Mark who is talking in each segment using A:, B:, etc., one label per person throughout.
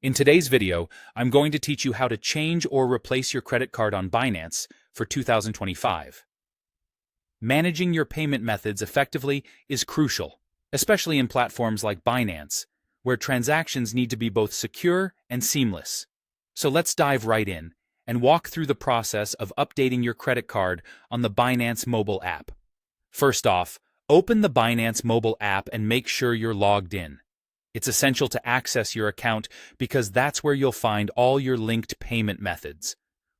A: In today's video, I'm going to teach you how to change or replace your credit card on Binance for 2025. Managing your payment methods effectively is crucial, especially in platforms like Binance, where transactions need to be both secure and seamless. So let's dive right in and walk through the process of updating your credit card on the Binance mobile app. First off, open the Binance mobile app and make sure you're logged in. It's essential to access your account because that's where you'll find all your linked payment methods.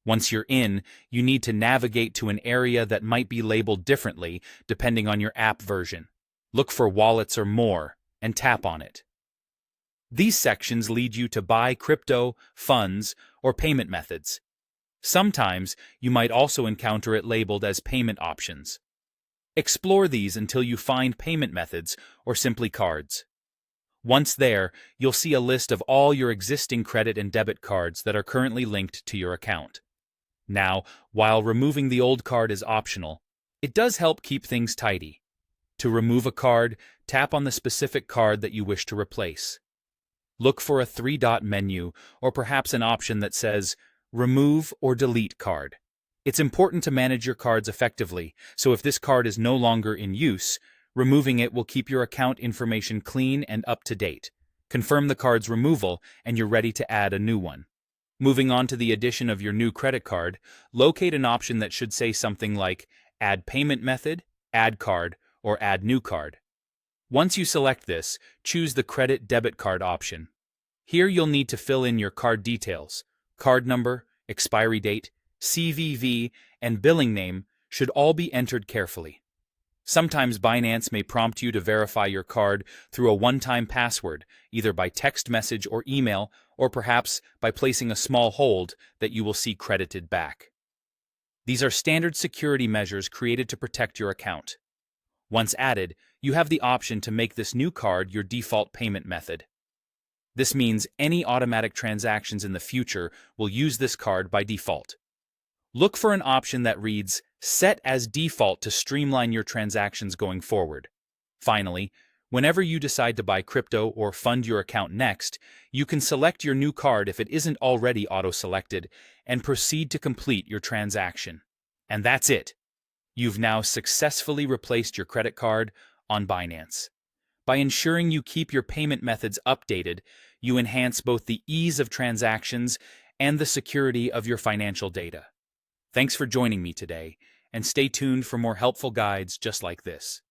A: Once you're in, you need to navigate to an area that might be labeled differently depending on your app version. Look for Wallets or More and tap on it. These sections lead you to buy crypto, funds, or payment methods. Sometimes you might also encounter it labeled as payment options. Explore these until you find payment methods or simply cards. Once there, you'll see a list of all your existing credit and debit cards that are currently linked to your account. Now, while removing the old card is optional, it does help keep things tidy. To remove a card, tap on the specific card that you wish to replace. Look for a three-dot menu or perhaps an option that says Remove or Delete Card. It's important to manage your cards effectively, so if this card is no longer in use, removing it will keep your account information clean and up to date. Confirm the card's removal and you're ready to add a new one. Moving on to the addition of your new credit card, locate an option that should say something like Add Payment Method, Add Card, or Add New Card. Once you select this, choose the Credit Debit Card option. Here you'll need to fill in your card details. Card number, expiry date, CVV, and billing name should all be entered carefully. Sometimes Binance may prompt you to verify your card through a one-time password, either by text message or email, or perhaps by placing a small hold that you will see credited back. These are standard security measures created to protect your account. Once added, you have the option to make this new card your default payment method. This means any automatic transactions in the future will use this card by default. Look for an option that reads Set as Default to streamline your transactions going forward. Finally, whenever you decide to buy crypto or fund your account next, you can select your new card if it isn't already auto-selected and proceed to complete your transaction. And that's it. You've now successfully replaced your credit card on Binance. By ensuring you keep your payment methods updated, you enhance both the ease of transactions and the security of your financial data. Thanks for joining me today, and stay tuned for more helpful guides just like this.